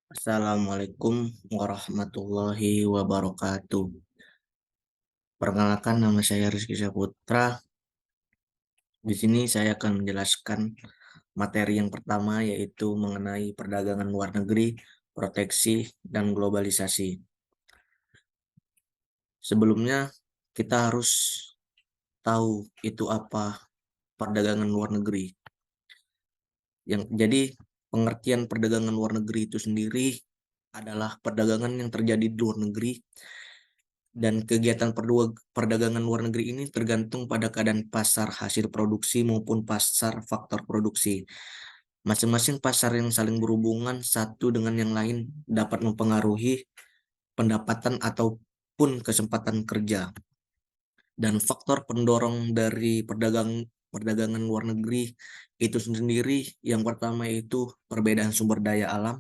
Assalamualaikum warahmatullahi wabarakatuh. Perkenalkan, nama saya Rizky Saputra. Di sini saya akan menjelaskan materi yang pertama, yaitu mengenai perdagangan luar negeri, proteksi, dan globalisasi. Sebelumnya, kita harus tahu itu apa perdagangan luar negeri. Jadi pengertian perdagangan luar negeri itu sendiri adalah perdagangan yang terjadi di luar negeri, dan kegiatan perdagangan luar negeri ini tergantung pada keadaan pasar hasil produksi maupun pasar faktor produksi. Masing-masing pasar yang saling berhubungan satu dengan yang lain dapat mempengaruhi pendapatan ataupun kesempatan kerja. Dan faktor pendorong dari perdagangan luar negeri itu sendiri, yang pertama yaitu perbedaan sumber daya alam,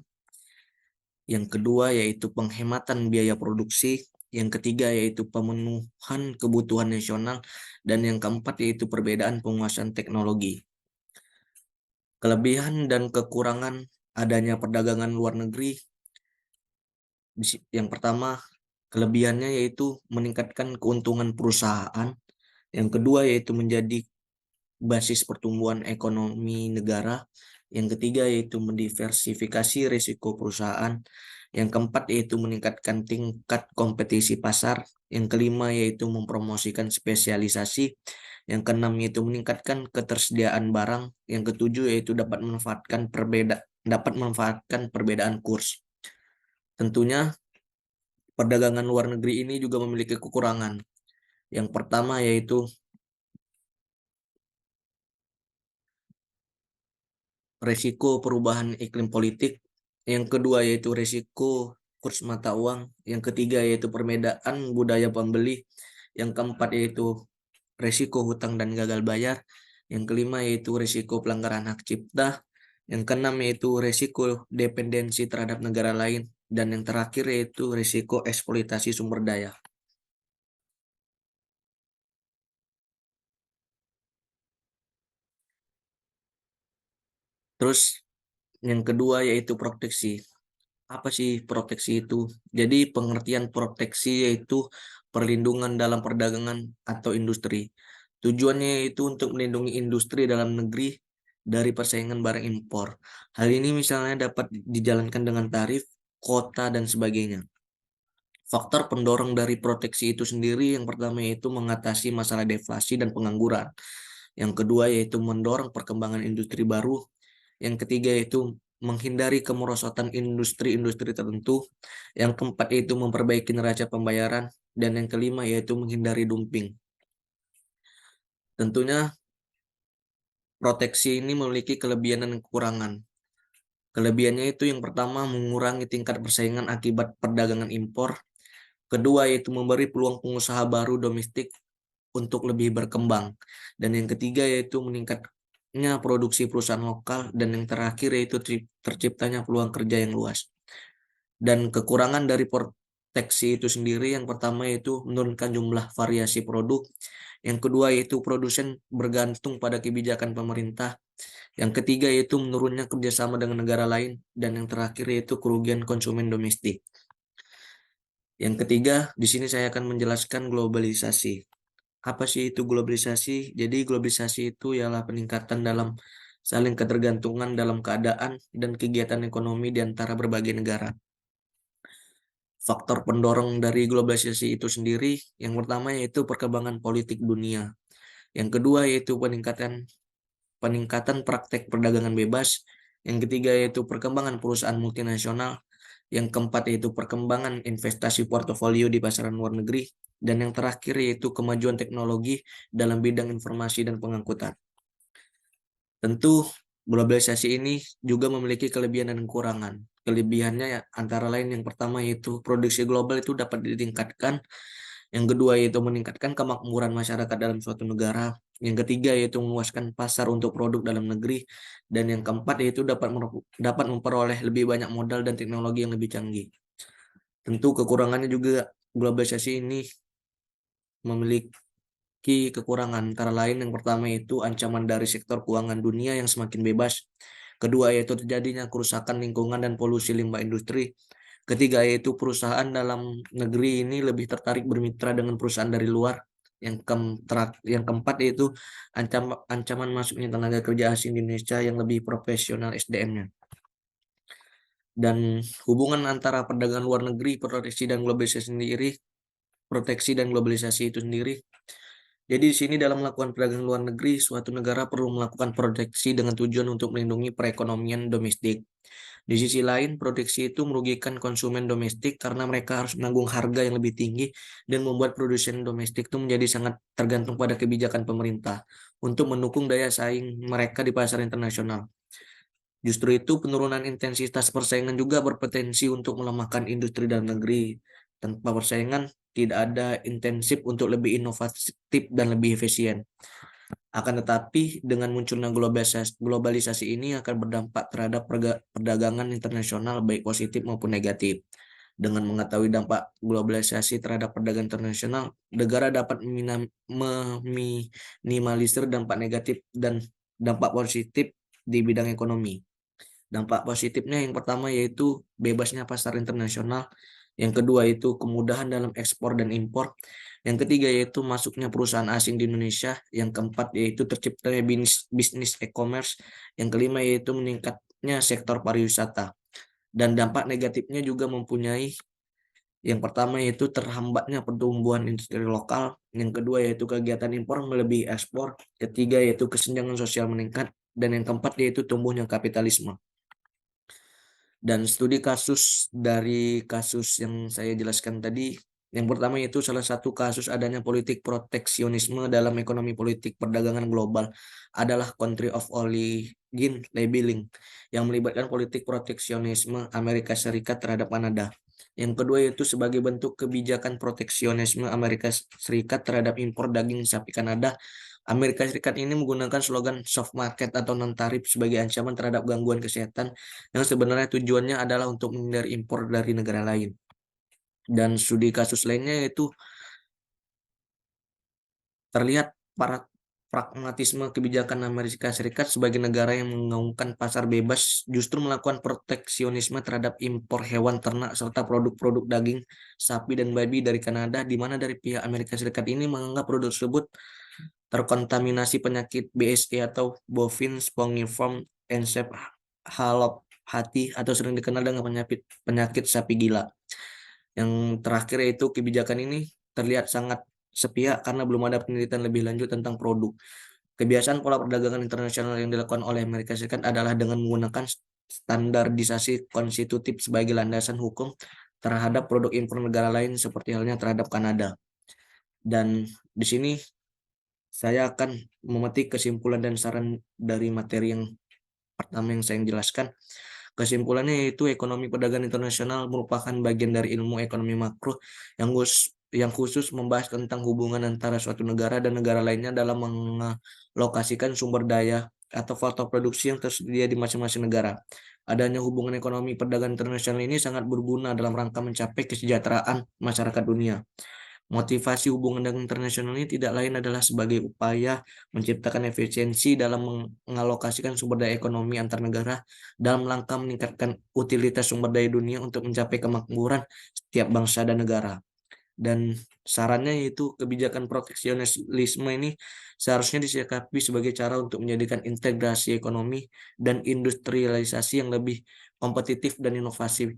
yang kedua yaitu penghematan biaya produksi, yang ketiga yaitu pemenuhan kebutuhan nasional, dan yang keempat yaitu perbedaan penguasaan teknologi. Kelebihan dan kekurangan adanya perdagangan luar negeri, yang pertama kelebihannya yaitu meningkatkan keuntungan perusahaan, yang kedua yaitu menjadi basis pertumbuhan ekonomi negara, yang ketiga yaitu mendiversifikasi risiko perusahaan, yang keempat yaitu meningkatkan tingkat kompetisi pasar, yang kelima yaitu mempromosikan spesialisasi, yang keenam yaitu meningkatkan ketersediaan barang, yang ketujuh yaitu dapat memanfaatkan perbedaan kurs. Tentunya perdagangan luar negeri ini juga memiliki kekurangan. Yang pertama yaitu resiko perubahan iklim politik, yang kedua yaitu resiko kurs mata uang, yang ketiga yaitu perbedaan budaya pembeli, yang keempat yaitu resiko hutang dan gagal bayar, yang kelima yaitu resiko pelanggaran hak cipta, yang keenam yaitu resiko dependensi terhadap negara lain, dan yang terakhir yaitu resiko eksploitasi sumber daya. Terus yang kedua yaitu proteksi. Apa sih proteksi itu? Jadi pengertian proteksi yaitu perlindungan dalam perdagangan atau industri. Tujuannya yaitu untuk melindungi industri dalam negeri dari persaingan barang impor. Hal ini misalnya dapat dijalankan dengan tarif, kota, dan sebagainya. Faktor pendorong dari proteksi itu sendiri, yang pertama yaitu mengatasi masalah deflasi dan pengangguran. Yang kedua yaitu mendorong perkembangan industri baru. Yang ketiga yaitu menghindari kemerosotan industri-industri tertentu. Yang keempat yaitu memperbaiki neraca pembayaran. Dan yang kelima yaitu menghindari dumping. Tentunya proteksi ini memiliki kelebihan dan kekurangan. Kelebihannya itu yang pertama mengurangi tingkat persaingan akibat perdagangan impor. Kedua yaitu memberi peluang pengusaha baru domestik untuk lebih berkembang. Dan yang ketiga yaitu meningkatnya produksi perusahaan lokal. Dan yang terakhir yaitu terciptanya peluang kerja yang luas. Dan kekurangan dari proteksi itu sendiri, yang pertama yaitu menurunkan jumlah variasi produk. Yang kedua yaitu produsen bergantung pada kebijakan pemerintah. Yang ketiga yaitu menurunnya kerjasama dengan negara lain. Dan yang terakhir yaitu kerugian konsumen domestik. Yang ketiga, di sini saya akan menjelaskan globalisasi. Apa sih itu globalisasi? Jadi globalisasi itu ialah peningkatan dalam saling ketergantungan dalam keadaan dan kegiatan ekonomi di antara berbagai negara. Faktor pendorong dari globalisasi itu sendiri, yang pertama yaitu perkembangan politik dunia. Yang kedua yaitu peningkatan peningkatan praktek perdagangan bebas. Yang ketiga yaitu perkembangan perusahaan multinasional. Yang keempat yaitu perkembangan investasi portofolio di pasaran luar negeri. Dan yang terakhir yaitu kemajuan teknologi dalam bidang informasi dan pengangkutan. Tentu globalisasi ini juga memiliki kelebihan dan kekurangan. Kelebihannya antara lain yang pertama yaitu produksi global itu dapat ditingkatkan. Yang kedua yaitu meningkatkan kemakmuran masyarakat dalam suatu negara. Yang ketiga yaitu meluaskan pasar untuk produk dalam negeri. Dan yang keempat yaitu dapat memperoleh lebih banyak modal dan teknologi yang lebih canggih. Tentu kekurangannya juga, globalisasi ini memiliki kekurangan antara lain yang pertama yaitu ancaman dari sektor keuangan dunia yang semakin bebas. Kedua yaitu terjadinya kerusakan lingkungan dan polusi limbah industri. Ketiga yaitu perusahaan dalam negeri ini lebih tertarik bermitra dengan perusahaan dari luar. Yang keempat yaitu ancaman masuknya tenaga kerja asing di Indonesia yang lebih profesional SDM-nya. Dan hubungan antara perdagangan luar negeri, proteksi dan globalisasi itu sendiri. Jadi di sini dalam melakukan perdagangan luar negeri, suatu negara perlu melakukan proteksi dengan tujuan untuk melindungi perekonomian domestik. Di sisi lain, proteksi itu merugikan konsumen domestik karena mereka harus menanggung harga yang lebih tinggi dan membuat produsen domestik itu menjadi sangat tergantung pada kebijakan pemerintah untuk mendukung daya saing mereka di pasar internasional. Justru itu, penurunan intensitas persaingan juga berpotensi untuk melemahkan industri dalam negeri. Tanpa persaingan, tidak ada intensif untuk lebih inovatif dan lebih efisien. Akan tetapi, dengan munculnya globalisasi ini akan berdampak terhadap perdagangan internasional baik positif maupun negatif. Dengan mengetahui dampak globalisasi terhadap perdagangan internasional, negara dapat meminimalisir dampak negatif dan dampak positif di bidang ekonomi. Dampak positifnya yang pertama yaitu bebasnya pasar internasional, yang kedua itu kemudahan dalam ekspor dan impor, yang ketiga yaitu masuknya perusahaan asing di Indonesia, yang keempat yaitu terciptanya bisnis e-commerce, yang kelima yaitu meningkatnya sektor pariwisata. Dan dampak negatifnya juga mempunyai yang pertama yaitu terhambatnya pertumbuhan industri lokal, yang kedua yaitu kegiatan impor melebihi ekspor, ketiga yaitu kesenjangan sosial meningkat, dan yang keempat yaitu tumbuhnya kapitalisme. Dan studi kasus dari kasus yang saya jelaskan tadi, yang pertama yaitu salah satu kasus adanya politik proteksionisme dalam ekonomi politik perdagangan global adalah Country of Origin Labeling yang melibatkan politik proteksionisme Amerika Serikat terhadap Kanada. Yang kedua yaitu sebagai bentuk kebijakan proteksionisme Amerika Serikat terhadap impor daging sapi Kanada. Amerika Serikat ini menggunakan slogan soft market atau non tarif sebagai ancaman terhadap gangguan kesehatan yang sebenarnya tujuannya adalah untuk menghindari impor dari negara lain. Dan studi kasus lainnya yaitu terlihat para pragmatisme kebijakan Amerika Serikat sebagai negara yang mengaungkan pasar bebas justru melakukan proteksionisme terhadap impor hewan ternak serta produk-produk daging sapi dan babi dari Kanada, di mana dari pihak Amerika Serikat ini menganggap produk tersebut terkontaminasi penyakit BSE atau bovine spongiform encephalopathy atau sering dikenal dengan penyakit sapi gila. Yang terakhir yaitu kebijakan ini terlihat sangat sepihak karena belum ada penelitian lebih lanjut tentang produk. Kebiasaan pola perdagangan internasional yang dilakukan oleh Amerika Serikat adalah dengan menggunakan standarisasi konstitutif sebagai landasan hukum terhadap produk impor negara lain seperti halnya terhadap Kanada. Dan di sini saya akan memetik kesimpulan dan saran dari materi yang pertama yang saya jelaskan. Kesimpulannya yaitu ekonomi perdagangan internasional merupakan bagian dari ilmu ekonomi makro yang khusus membahas tentang hubungan antara suatu negara dan negara lainnya dalam mengalokasikan sumber daya atau faktor produksi yang tersedia di masing-masing negara. Adanya hubungan ekonomi perdagangan internasional ini sangat berguna dalam rangka mencapai kesejahteraan masyarakat dunia. Motivasi hubungan dagang internasional ini tidak lain adalah sebagai upaya menciptakan efisiensi dalam mengalokasikan sumber daya ekonomi antar negara dalam rangka meningkatkan utilitas sumber daya dunia untuk mencapai kemakmuran setiap bangsa dan negara. Dan sarannya yaitu kebijakan proteksionisme ini seharusnya disikapi sebagai cara untuk menjadikan integrasi ekonomi dan industrialisasi yang lebih kompetitif dan inovatif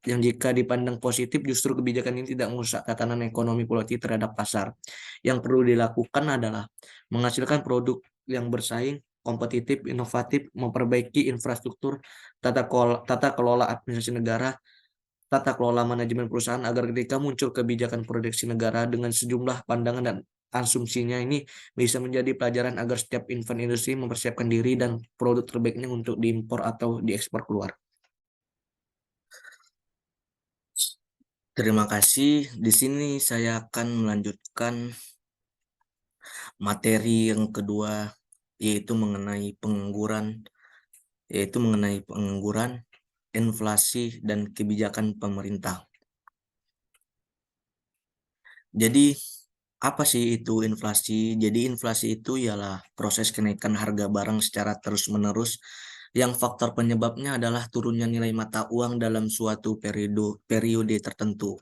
yang jika dipandang positif justru kebijakan ini tidak merusak tatanan ekonomi politik terhadap pasar. Yang perlu dilakukan adalah menghasilkan produk yang bersaing, kompetitif, inovatif, memperbaiki infrastruktur, tata kelola administrasi negara, tata kelola manajemen perusahaan agar ketika muncul kebijakan produksi negara dengan sejumlah pandangan dan asumsinya ini bisa menjadi pelajaran agar setiap event industri mempersiapkan diri dan produk terbaiknya untuk diimpor atau diekspor keluar. Terima kasih. Di sini saya akan melanjutkan materi yang kedua yaitu mengenai pengangguran, inflasi dan kebijakan pemerintah. Jadi apa sih itu inflasi? Jadi inflasi itu ialah proses kenaikan harga barang secara terus-menerus yang faktor penyebabnya adalah turunnya nilai mata uang dalam suatu periode tertentu.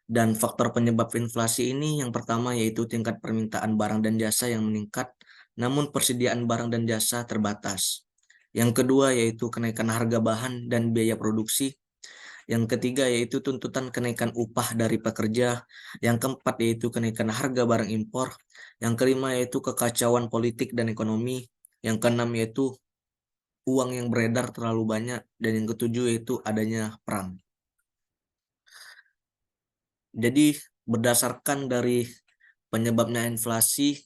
Dan faktor penyebab inflasi ini yang pertama yaitu tingkat permintaan barang dan jasa yang meningkat, namun persediaan barang dan jasa terbatas. Yang kedua yaitu kenaikan harga bahan dan biaya produksi. Yang ketiga yaitu tuntutan kenaikan upah dari pekerja. Yang keempat yaitu kenaikan harga barang impor. Yang kelima yaitu kekacauan politik dan ekonomi. Yang keenam yaitu uang yang beredar terlalu banyak. Dan yang ketujuh yaitu adanya perang. Jadi berdasarkan dari penyebabnya inflasi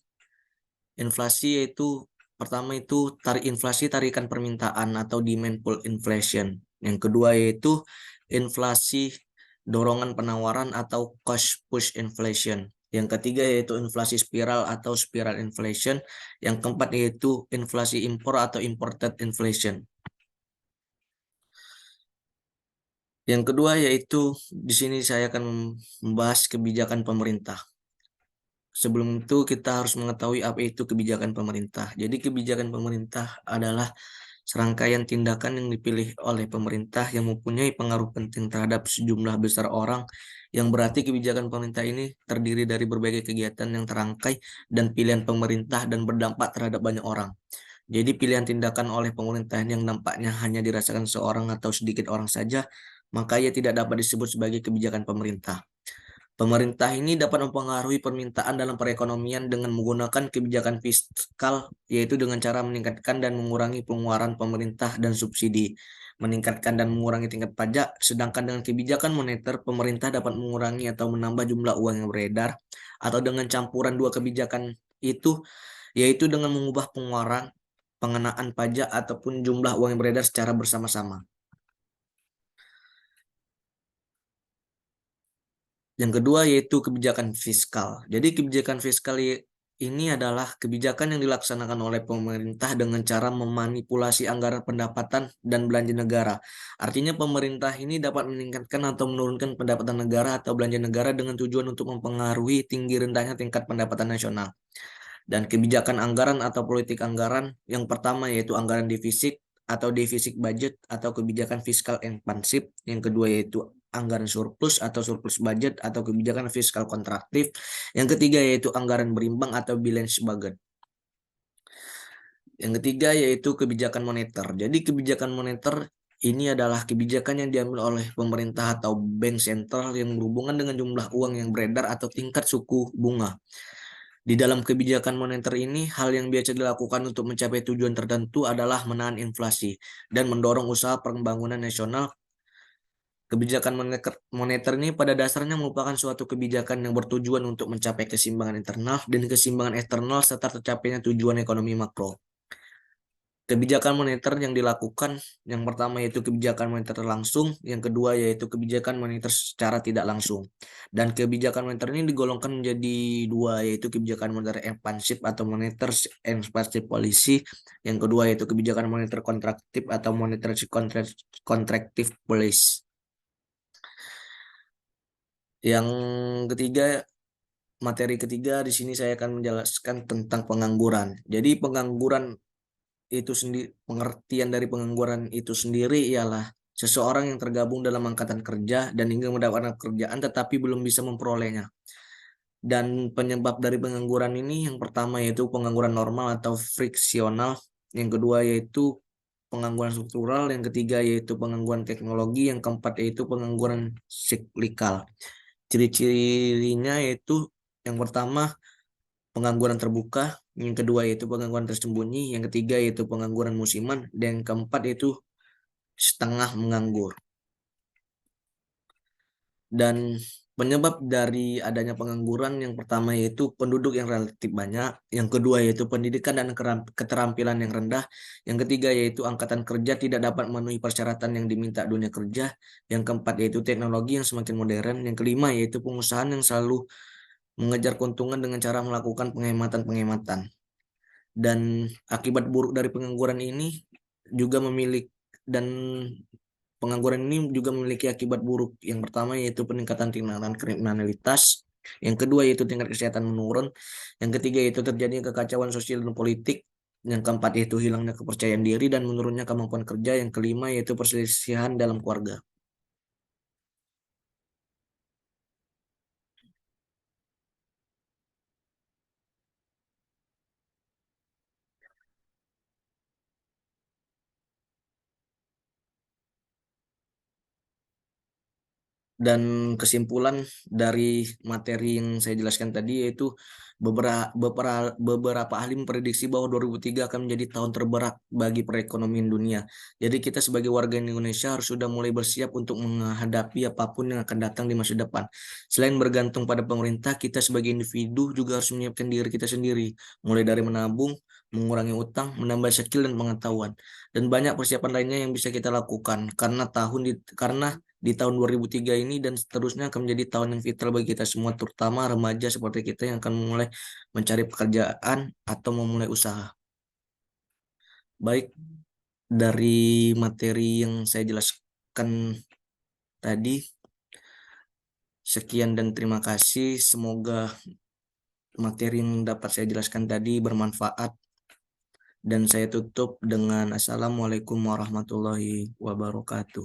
yaitu pertama itu inflasi tarikan permintaan atau demand pull inflation. Yang kedua yaitu inflasi dorongan penawaran atau cost push inflation. Yang ketiga yaitu inflasi spiral atau spiral inflation. Yang keempat yaitu inflasi impor atau imported inflation. Yang kedua yaitu di sini saya akan membahas kebijakan pemerintah. Sebelum itu kita harus mengetahui apa itu kebijakan pemerintah. Jadi kebijakan pemerintah adalah serangkaian tindakan yang dipilih oleh pemerintah yang mempunyai pengaruh penting terhadap sejumlah besar orang, yang berarti kebijakan pemerintah ini terdiri dari berbagai kegiatan yang terangkai dan pilihan pemerintah dan berdampak terhadap banyak orang. Jadi pilihan tindakan oleh pemerintah yang nampaknya hanya dirasakan seorang atau sedikit orang saja, maka ia tidak dapat disebut sebagai kebijakan pemerintah. Pemerintah ini dapat mempengaruhi permintaan dalam perekonomian dengan menggunakan kebijakan fiskal, yaitu dengan cara meningkatkan dan mengurangi pengeluaran pemerintah dan subsidi, meningkatkan dan mengurangi tingkat pajak, sedangkan dengan kebijakan moneter, pemerintah dapat mengurangi atau menambah jumlah uang yang beredar, atau dengan campuran dua kebijakan itu, yaitu dengan mengubah pengeluaran, pengenaan pajak, ataupun jumlah uang yang beredar secara bersama-sama. Yang kedua yaitu kebijakan fiskal. Jadi kebijakan fiskal ini adalah kebijakan yang dilaksanakan oleh pemerintah dengan cara memanipulasi anggaran pendapatan dan belanja negara. Artinya pemerintah ini dapat meningkatkan atau menurunkan pendapatan negara atau belanja negara dengan tujuan untuk mempengaruhi tinggi rendahnya tingkat pendapatan nasional. Dan kebijakan anggaran atau politik anggaran yang pertama yaitu anggaran defisit atau defisit budget atau kebijakan fiskal ekspansif. Yang kedua yaitu anggaran surplus atau surplus budget atau kebijakan fiskal kontraktif. Yang ketiga yaitu anggaran berimbang atau balance budget. Yang ketiga yaitu kebijakan moneter. Jadi kebijakan moneter ini adalah kebijakan yang diambil oleh pemerintah atau bank sentral yang berhubungan dengan jumlah uang yang beredar atau tingkat suku bunga. Di dalam kebijakan moneter ini, hal yang biasa dilakukan untuk mencapai tujuan tertentu adalah menahan inflasi dan mendorong usaha pembangunan nasional. Kebijakan moneter ini pada dasarnya merupakan suatu kebijakan yang bertujuan untuk mencapai keseimbangan internal dan keseimbangan eksternal serta tercapainya tujuan ekonomi makro. Kebijakan moneter yang dilakukan, yang pertama yaitu kebijakan moneter langsung, yang kedua yaitu kebijakan moneter secara tidak langsung. Dan kebijakan moneter ini digolongkan menjadi dua, yaitu kebijakan moneter ekspansif atau moneter expansive policy, yang kedua yaitu kebijakan moneter kontraktif atau moneter contractive policy. Yang ketiga, materi ketiga di sini saya akan menjelaskan tentang pengangguran. Jadi pengangguran itu sendiri, pengertian dari pengangguran itu sendiri ialah seseorang yang tergabung dalam angkatan kerja dan ingin mendapatkan pekerjaan tetapi belum bisa memperolehnya. Dan penyebab dari pengangguran ini yang pertama yaitu pengangguran normal atau friksional, yang kedua yaitu pengangguran struktural, yang ketiga yaitu pengangguran teknologi, yang keempat yaitu pengangguran siklikal. Ciri-cirinya yaitu yang pertama pengangguran terbuka, yang kedua yaitu pengangguran tersembunyi, yang ketiga yaitu pengangguran musiman, dan yang keempat yaitu setengah menganggur. Dan penyebab dari adanya pengangguran yang pertama yaitu penduduk yang relatif banyak, yang kedua yaitu pendidikan dan keterampilan yang rendah, yang ketiga yaitu angkatan kerja tidak dapat memenuhi persyaratan yang diminta dunia kerja, yang keempat yaitu teknologi yang semakin modern, yang kelima yaitu pengusahaan yang selalu mengejar keuntungan dengan cara melakukan penghematan-penghematan. Dan akibat buruk dari pengangguran ini juga memiliki akibat buruk. Yang pertama yaitu peningkatan tindakan kriminalitas, yang kedua yaitu tingkat kesehatan menurun, yang ketiga yaitu terjadinya kekacauan sosial dan politik, Yang keempat yaitu hilangnya kepercayaan diri dan menurunnya kemampuan kerja. Yang kelima yaitu perselisihan dalam keluarga. Dan kesimpulan dari materi yang saya jelaskan tadi yaitu beberapa ahli memprediksi bahwa 2003 akan menjadi tahun terberat bagi perekonomian dunia. Jadi kita sebagai warga Indonesia harus sudah mulai bersiap untuk menghadapi apapun yang akan datang di masa depan. Selain bergantung pada pemerintah, kita sebagai individu juga harus menyiapkan diri kita sendiri, mulai dari menabung, mengurangi utang, menambah skill dan pengetahuan, dan banyak persiapan lainnya yang bisa kita lakukan karena di tahun 2003 ini dan seterusnya akan menjadi tahun yang vital bagi kita semua, terutama remaja seperti kita yang akan mulai mencari pekerjaan atau memulai usaha. Baik, dari materi yang saya jelaskan tadi, sekian dan terima kasih. Semoga materi yang dapat saya jelaskan tadi bermanfaat. Dan saya tutup dengan Assalamualaikum warahmatullahi wabarakatuh.